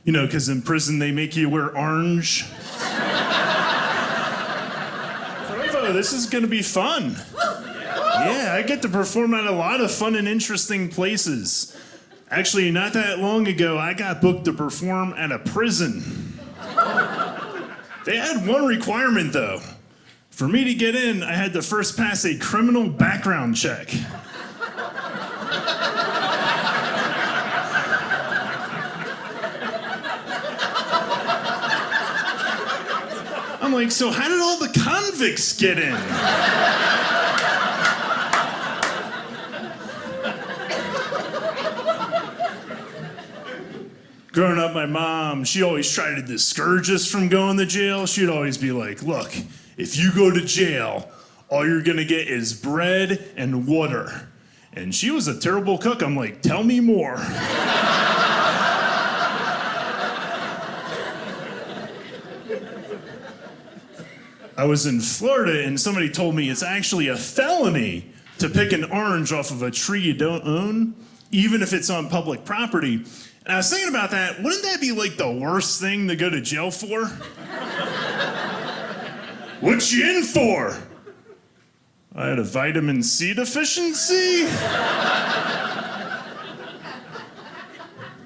You know, because in prison they make you wear orange. Bravo, this is gonna be fun. Yeah, I get to perform at a lot of fun and interesting places. Actually, not that long ago, I got booked to perform at a prison. They had one requirement, though. For me to get in, I had to first pass a criminal background check. I'm like, so how did all the convicts get in? Growing up, my mom, she always tried to discourage us from going to jail. She'd always be like, look, if you go to jail, all you're gonna get is bread and water. And she was a terrible cook. I'm like, tell me more. I was in Florida and somebody told me it's actually a felony to pick an orange off of a tree you don't own, even if it's on public property. And I was thinking about that, wouldn't that be like the worst thing to go to jail for? What you in for? I had a vitamin C deficiency?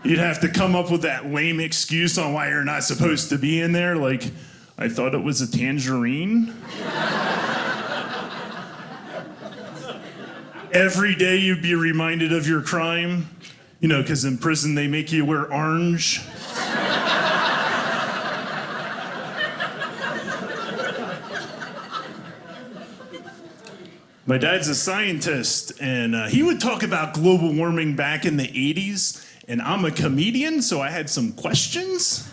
You'd have to come up with that lame excuse on why you're not supposed to be in there, like, I thought it was a tangerine. Every day you'd be reminded of your crime. You know, because in prison they make you wear orange. My dad's a scientist, and he would talk about global warming back in the 80s, and I'm a comedian, so I had some questions.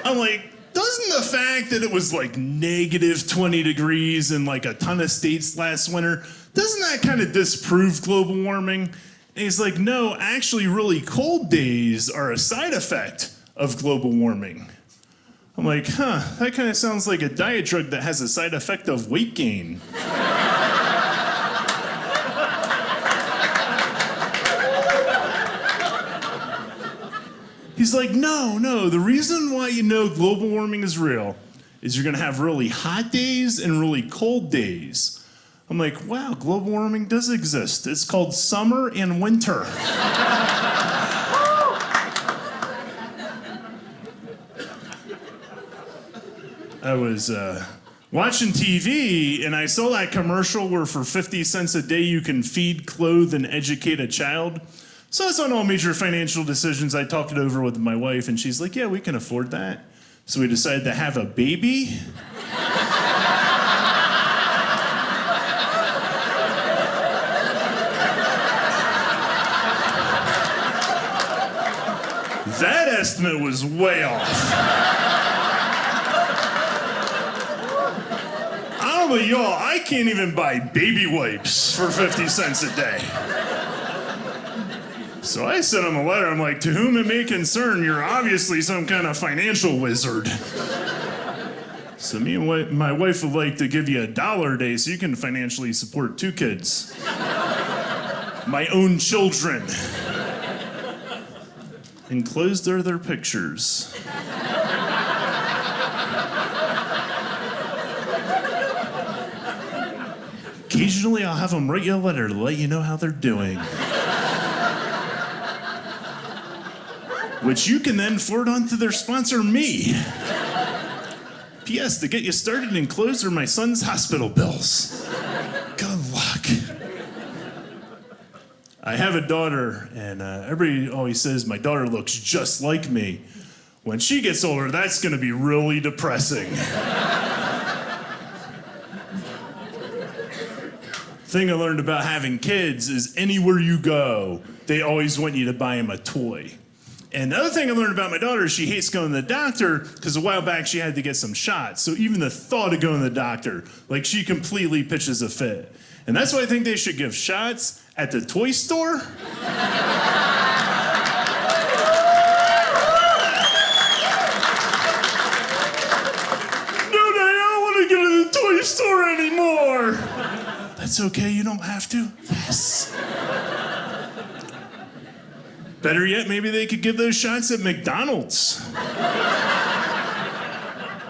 I'm like, doesn't the fact that it was like negative 20 degrees in like a ton of states last winter, doesn't that kind of disprove global warming? And he's like, no, actually really cold days are a side effect of global warming. I'm like, that kind of sounds like a diet drug that has a side effect of weight gain. He's like, no, the reason why you know global warming is real is you're gonna have really hot days and really cold days. I'm like, wow, global warming does exist. It's called summer and winter. I was watching TV and I saw that commercial where for 50 cents a day you can feed, clothe, and educate a child. So it's on all major financial decisions. I talked it over with my wife and she's like, yeah, we can afford that. So we decided to have a baby. That estimate was way off. I don't know about y'all, I can't even buy baby wipes for 50 cents a day. So I sent him a letter, I'm like, to whom it may concern, you're obviously some kind of financial wizard. So me and my wife would like to give you $1 a day so you can financially support 2 kids. My own children. Enclosed are their pictures. Occasionally I'll have them write you a letter to let you know how they're doing. Which you can then forward on to their sponsor, me. P.S. To get you started, enclosed are my son's hospital bills. Good luck. I have a daughter, and everybody always says my daughter looks just like me. When she gets older, that's gonna be really depressing. Thing I learned about having kids is anywhere you go, they always want you to buy them a toy. And the other thing I learned about my daughter is she hates going to the doctor because a while back she had to get some shots. So even the thought of going to the doctor, like she completely pitches a fit. And that's why I think they should give shots at the toy store. No, Daddy, I don't want to go to the toy store anymore. That's okay, you don't have to. Yes. Better yet, maybe they could give those shots at McDonald's.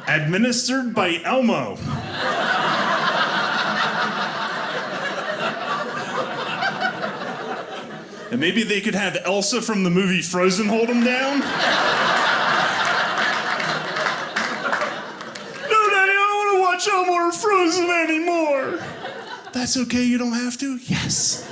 Administered by Elmo. And maybe they could have Elsa from the movie Frozen hold him down. No, Daddy, I don't want to watch Elmo or Frozen anymore. That's okay, you don't have to? Yes.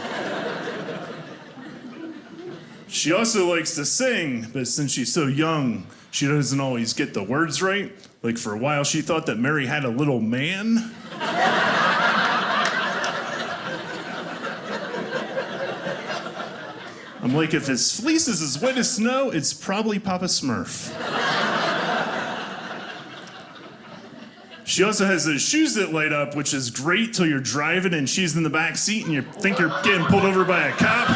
She also likes to sing, but since she's so young, she doesn't always get the words right. Like for a while, she thought that Mary had a little man. I'm like, if his fleece is as white as snow, it's probably Papa Smurf. She also has those shoes that light up, which is great till you're driving and she's in the back seat and you think you're getting pulled over by a cop.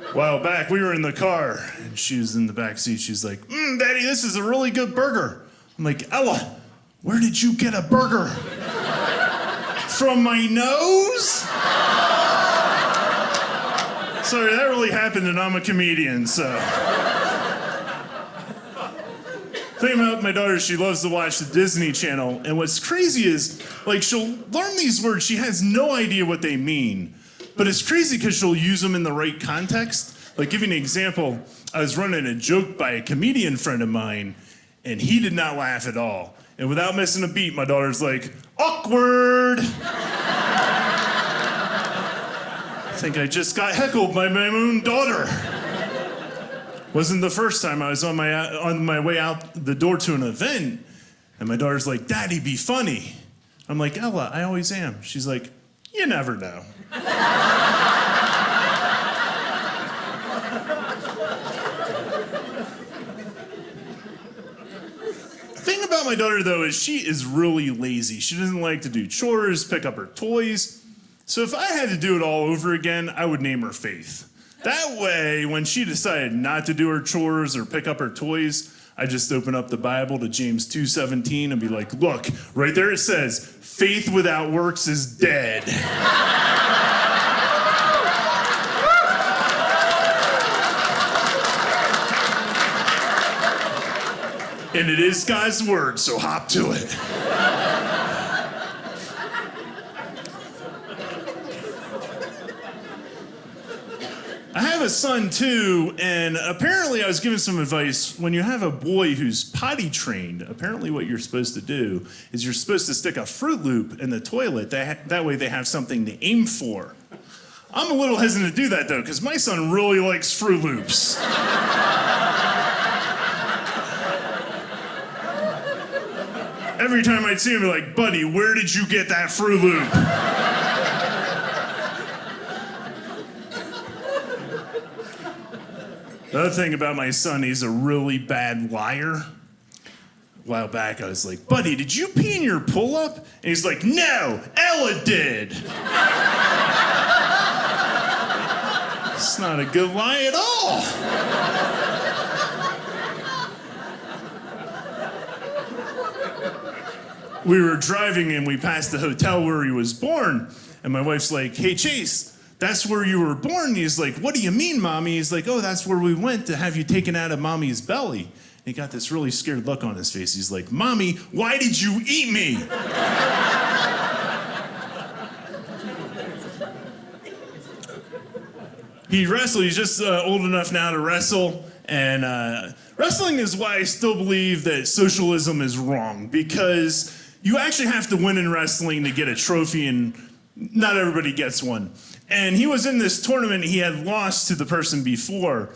A while back, we were in the car and she was in the back seat. She's like, Daddy, this is a really good burger. I'm like, Ella, where did you get a burger? From my nose? Sorry, that really happened and I'm a comedian, so. Thing about my daughter, she loves to watch the Disney Channel, and what's crazy is, like, she'll learn these words, she has no idea what they mean, but it's crazy because she'll use them in the right context. Like, give you an example, I was running a joke by a comedian friend of mine, and he did not laugh at all. And without missing a beat, my daughter's like, awkward! I think I just got heckled by my own daughter. Wasn't the first time. I was on my way out the door to an event, and my daughter's like, Daddy, be funny. I'm like, Ella, I always am. She's like, you never know. The thing about my daughter, though, is she is really lazy. She doesn't like to do chores, pick up her toys. So if I had to do it all over again, I would name her Faith. That way, when she decided not to do her chores or pick up her toys, I just open up the Bible to James 2:17 and be like, look, right there it says, faith without works is dead. And it is God's word, so hop to it. I have a son too, and apparently I was given some advice. When you have a boy who's potty trained, apparently what you're supposed to do is you're supposed to stick a Fruit Loop in the toilet. That way they have something to aim for. I'm a little hesitant to do that though, because my son really likes Fruit Loops. Every time I'd see him, I'd be like, buddy, where did you get that Fruit Loop? The other thing about my son, he's a really bad liar. A while back, I was like, buddy, did you pee in your pull-up? And he's like, no, Ella did. It's not a good lie at all. We were driving and we passed the hotel where he was born. And my wife's like, hey, Chase, that's where you were born. And he's like, what do you mean, Mommy? He's like, oh, that's where we went to have you taken out of Mommy's belly. And he got this really scared look on his face. He's like, Mommy, why did you eat me? He wrestled. He's just old enough now to wrestle. And wrestling is why I still believe that socialism is wrong, because you actually have to win in wrestling to get a trophy, and not everybody gets one. And he was in this tournament, he had lost to the person before,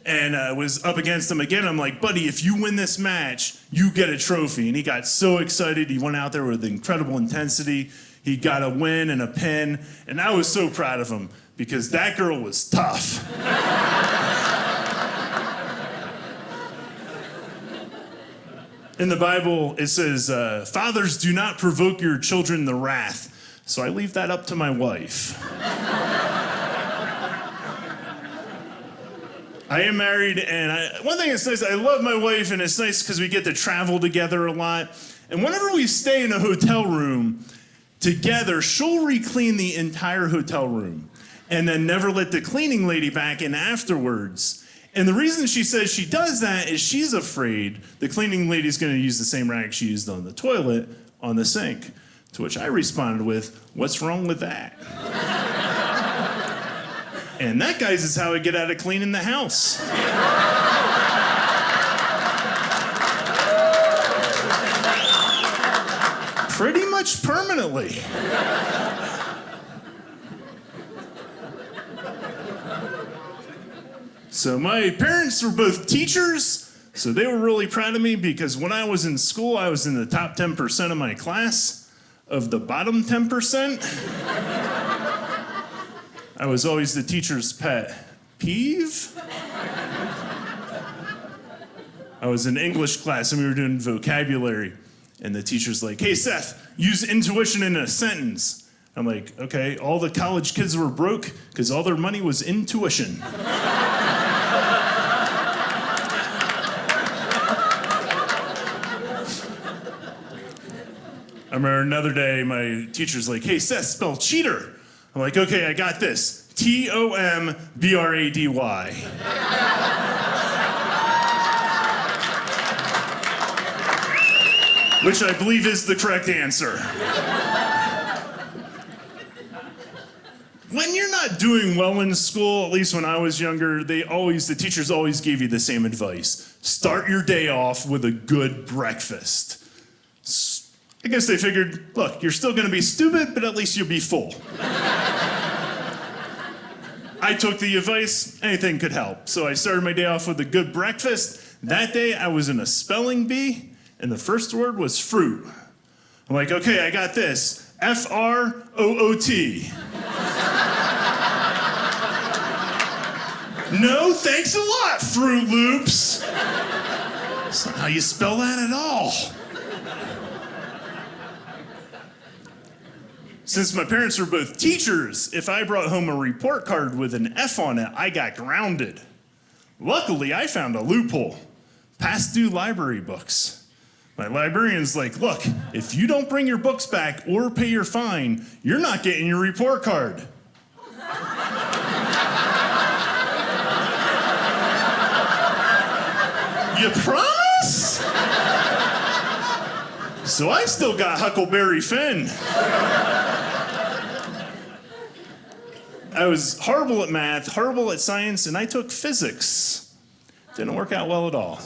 and was up against him again. I'm like, buddy, if you win this match, you get a trophy. And he got so excited, he went out there with incredible intensity. He got a win and a pin, and I was so proud of him, because that girl was tough. In the Bible, it says, fathers, do not provoke your children to wrath. So I leave that up to my wife. I am married, and one thing that's nice, I love my wife, and it's nice because we get to travel together a lot. And whenever we stay in a hotel room together, she'll re-clean the entire hotel room and then never let the cleaning lady back in afterwards. And the reason she says she does that is she's afraid the cleaning lady's going to use the same rag she used on the toilet on the sink. To which I responded with, "What's wrong with that?" And that, guys, is how I get out of cleaning the house. Pretty much permanently. So my parents were both teachers, so they were really proud of me because when I was in school, I was in the top 10% of my class. Of the bottom 10%, I was always the teacher's pet peeve. I was in English class and we were doing vocabulary. And the teacher's like, "Hey, Seth, use intuition in a sentence." I'm like, "Okay, all the college kids were broke because all their money was in tuition." I remember another day, my teacher's like, "Hey, Seth, spell cheater." I'm like, "Okay, I got this. Tombrady." Which I believe is the correct answer. When you're not doing well in school, at least when I was younger, the teachers always gave you the same advice. Start your day off with a good breakfast. I guess they figured, look, you're still gonna be stupid, but at least you'll be full. I took the advice, anything could help. So I started my day off with a good breakfast. That day I was in a spelling bee, and the first word was fruit. I'm like, okay, I got this. F-R-O-O-T. No, thanks a lot, Fruit Loops. That's not how you spell that at all. Since my parents were both teachers, if I brought home a report card with an F on it, I got grounded. Luckily, I found a loophole. Past due library books. My librarian's like, "Look, if you don't bring your books back or pay your fine, you're not getting your report card." You promise? So I still got Huckleberry Finn. I was horrible at math, horrible at science, and I took physics. Didn't work out well at all.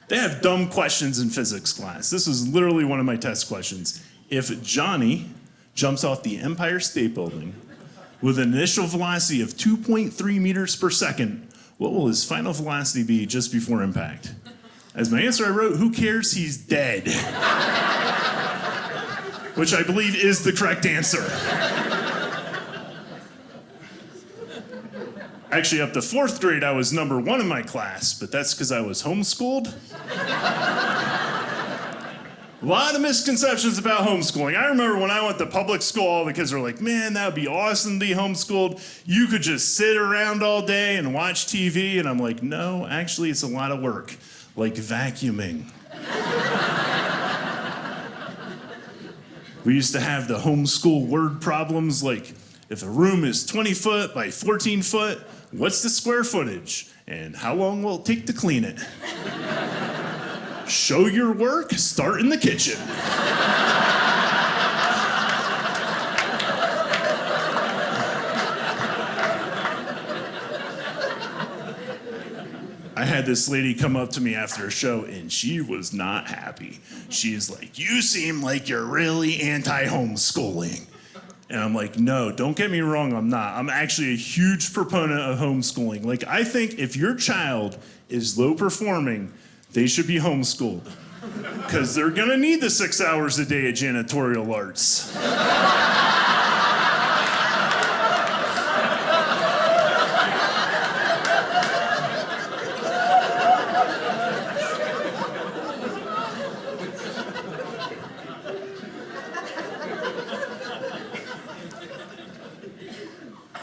They have dumb questions in physics class. This was literally one of my test questions. If Johnny jumps off the Empire State Building with an initial velocity of 2.3 meters per second, what will his final velocity be just before impact? As my answer, I wrote, "Who cares? He's dead." Which I believe is the correct answer. Actually, up to 4th grade, I was number 1 in my class, but that's because I was homeschooled. A lot of misconceptions about homeschooling. I remember when I went to public school, all the kids were like, "Man, that would be awesome to be homeschooled. You could just sit around all day and watch TV." And I'm like, no, actually, it's a lot of work, like vacuuming. We used to have the homeschool word problems, like if a room is 20 foot by 14 foot, what's the square footage? And how long will it take to clean it? Show your work, start in the kitchen. I had this lady come up to me after a show, and she was not happy. She's like, "You seem like you're really anti-homeschooling." And I'm like, no, don't get me wrong, I'm not. I'm actually a huge proponent of homeschooling. Like, I think if your child is low performing, they should be homeschooled. Because they're gonna need the 6 hours a day of janitorial arts.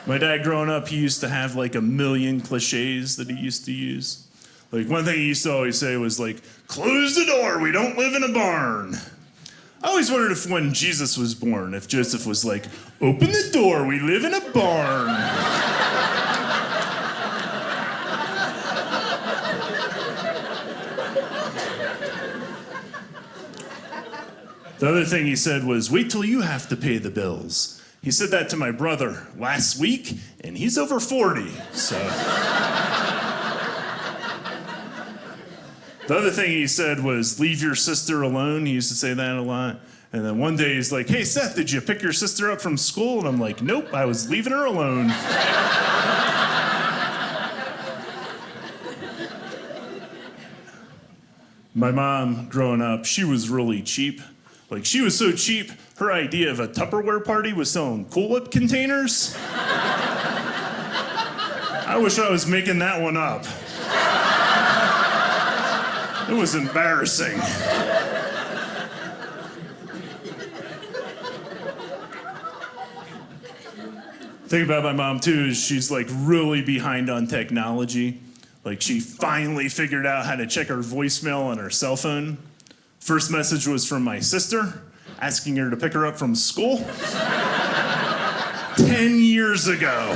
My dad growing up, he used to have like a million cliches that he used to use. Like, one thing he used to always say was like, close the door, we don't live in a barn. I always wondered if when Jesus was born, if Joseph was like, open the door, we live in a barn. The other thing he said was, wait till you have to pay the bills. He said that to my brother last week, and he's over 40, so. The other thing he said was, leave your sister alone. He used to say that a lot. And then one day he's like, hey, Seth, did you pick your sister up from school? And I'm like, nope, I was leaving her alone. My mom, growing up, she was really cheap. Like, she was so cheap, her idea of a Tupperware party was selling Cool Whip containers. I wish I was making that one up. It was embarrassing. The thing about my mom, too, is she's, like, really behind on technology. Like, she finally figured out how to check her voicemail on her cell phone. First message was from my sister, asking her to pick her up from school. 10 years ago.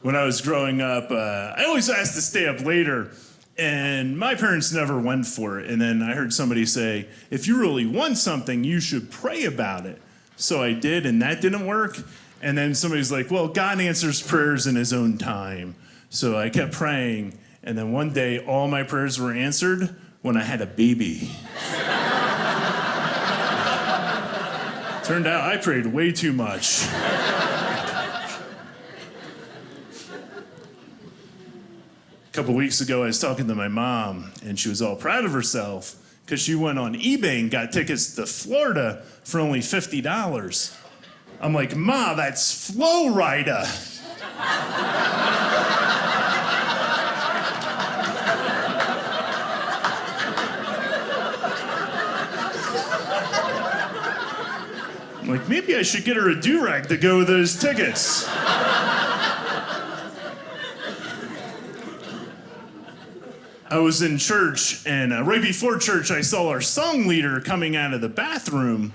When I was growing up, I always asked to stay up later, and my parents never went for it. And then I heard somebody say, if you really want something, you should pray about it. So I did, and that didn't work. And then somebody's like, well, God answers prayers in his own time. So I kept praying, and then one day, all my prayers were answered when I had a baby. Turned out I prayed way too much. A couple weeks ago, I was talking to my mom, and she was all proud of herself because she went on eBay and got tickets to Florida for only $50. I'm like, Ma, that's Florida. I'm like, maybe I should get her a do-rag to go with those tickets. I was in church, and right before church, I saw our song leader coming out of the bathroom.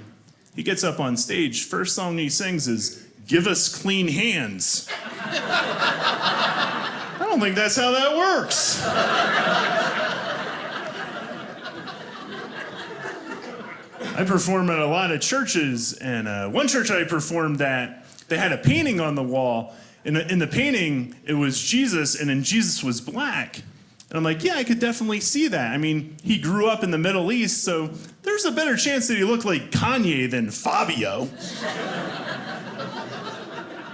He gets up on stage. First song he sings is, Give Us Clean Hands. I don't think that's how that works. I perform at a lot of churches, and one church I performed at, they had a painting on the wall. In the painting, it was Jesus, and then Jesus was black. And I'm like, yeah, I could definitely see that. I mean, he grew up in the Middle East, so there's a better chance that he looked like Kanye than Fabio.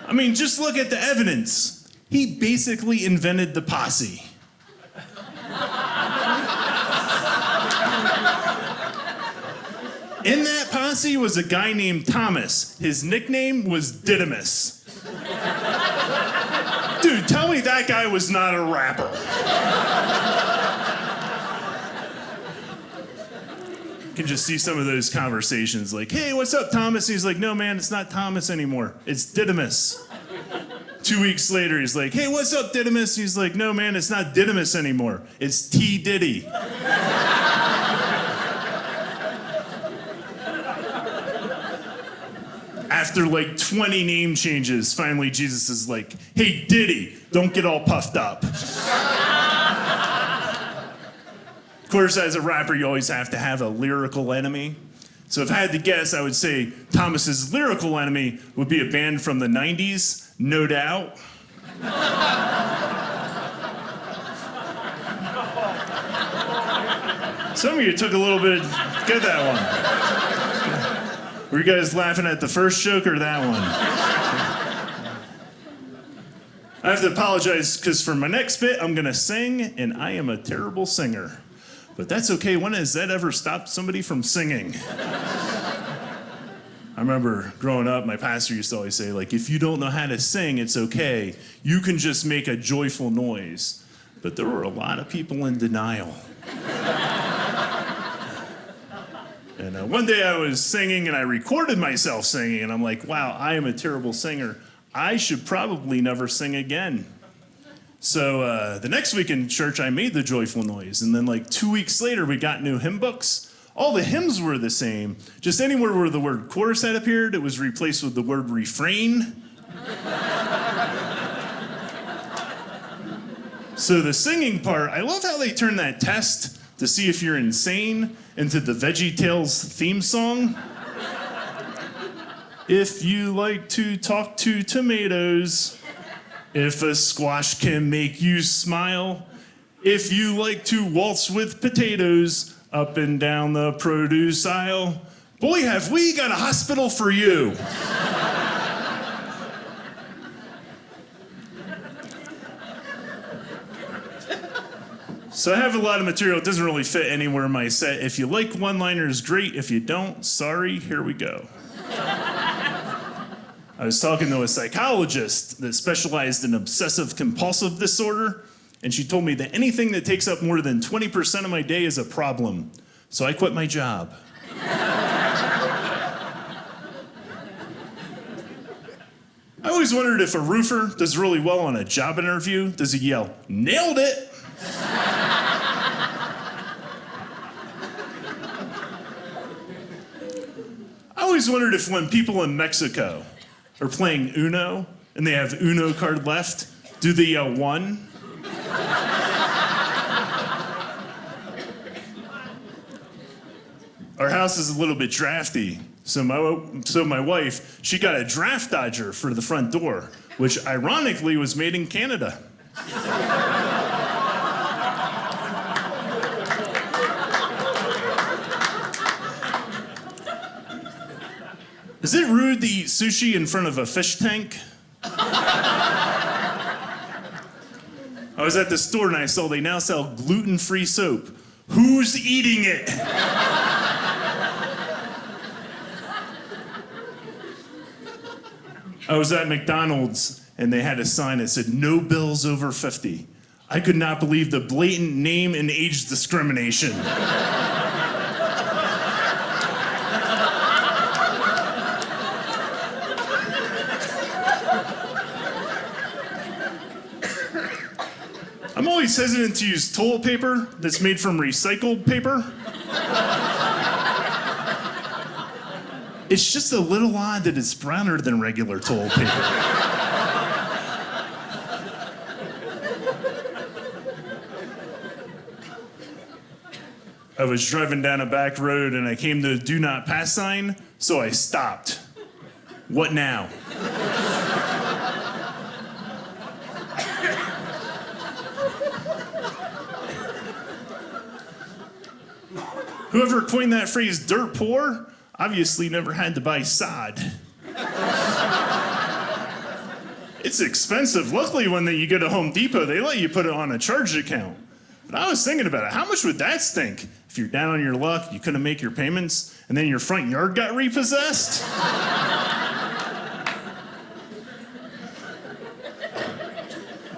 I mean, just look at the evidence. He basically invented the posse. In that posse was a guy named Thomas. His nickname was Didymus. Dude, tell me that guy was not a rapper. You can just see some of those conversations like, hey, what's up, Thomas? He's like, no, man, it's not Thomas anymore. It's Didymus. 2 weeks later, he's like, hey, what's up, Didymus? He's like, no, man, it's not Didymus anymore. It's T. Diddy. After like 20 name changes, finally Jesus is like, hey, Diddy, don't get all puffed up. Of course, as a rapper, you always have to have a lyrical enemy. So if I had to guess, I would say Thomas's lyrical enemy would be a band from the 90s, No Doubt. Some of you took a little bit, get that one. Were you guys laughing at the first joke or that one? I have to apologize because for my next bit, I'm going to sing, and I am a terrible singer. But that's okay. When has that ever stopped somebody from singing? I remember growing up, my pastor used to always say, like, if you don't know how to sing, it's okay. You can just make a joyful noise. But there were a lot of people in denial. And one day I was singing, and I recorded myself singing, and I'm like, wow, I am a terrible singer. I should probably never sing again. So the next week in church, I made the joyful noise. And then like 2 weeks later, we got new hymn books. All the hymns were the same. Just anywhere where the word chorus had appeared, it was replaced with the word refrain. So the singing part, I love how they turn that test to see if you're insane into the VeggieTales theme song. If you like to talk to tomatoes, if a squash can make you smile, if you like to waltz with potatoes up and down the produce aisle, boy, have we got a hospital for you. So I have a lot of material. It doesn't really fit anywhere in my set. If you like one-liners, great. If you don't, sorry, here we go. I was talking to a psychologist that specialized in obsessive compulsive disorder, and she told me that anything that takes up more than 20% of my day is a problem. So I quit my job. I always wondered if a roofer does really well on a job interview, does he yell, "Nailed it"? I always wondered if when people in Mexico are playing Uno and they have Uno card left, do they yell one? Our house is a little bit drafty, so my wife, she got a draft dodger for the front door, which ironically was made in Canada. Is it rude to eat sushi in front of a fish tank? I was at the store and I saw they now sell gluten-free soap. Who's eating it? I was at McDonald's and they had a sign that said, "No bills over 50. I could not believe the blatant name and age discrimination. I'm always hesitant to use toilet paper that's made from recycled paper. It's just a little odd that it's browner than regular toilet paper. I was driving down a back road and I came to a do not pass sign, so I stopped. What now? Whoever coined that phrase, dirt poor, obviously never had to buy sod. It's expensive. Luckily, when you go to Home Depot, they let you put it on a charge account. But I was thinking about it. How much would that stink if you're down on your luck, you couldn't make your payments, and then your front yard got repossessed?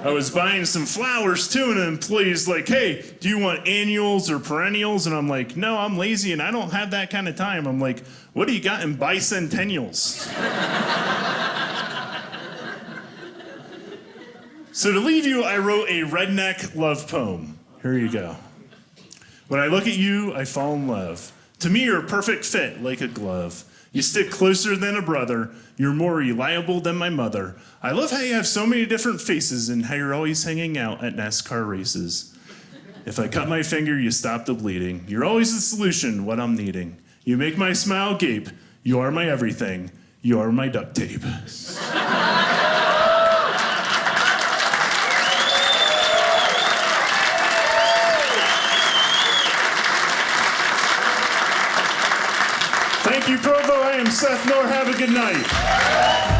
I was buying some flowers too, and an employee's like, "Hey, do you want annuals or perennials?" And I'm like, "No, I'm lazy and I don't have that kind of time." I'm like, "What do you got in bicentennials?" So to leave you, I wrote a redneck love poem. Here you go. When I look at you, I fall in love. To me, you're a perfect fit, like a glove. You stick closer than a brother. You're more reliable than my mother. I love how you have so many different faces and how you're always hanging out at NASCAR races. If I cut my finger, you stop the bleeding. You're always the solution, what I'm needing. You make my smile gape. You are my everything. You are my duct tape. Thank you, Provo. I am Seth Knorr. Have a good night.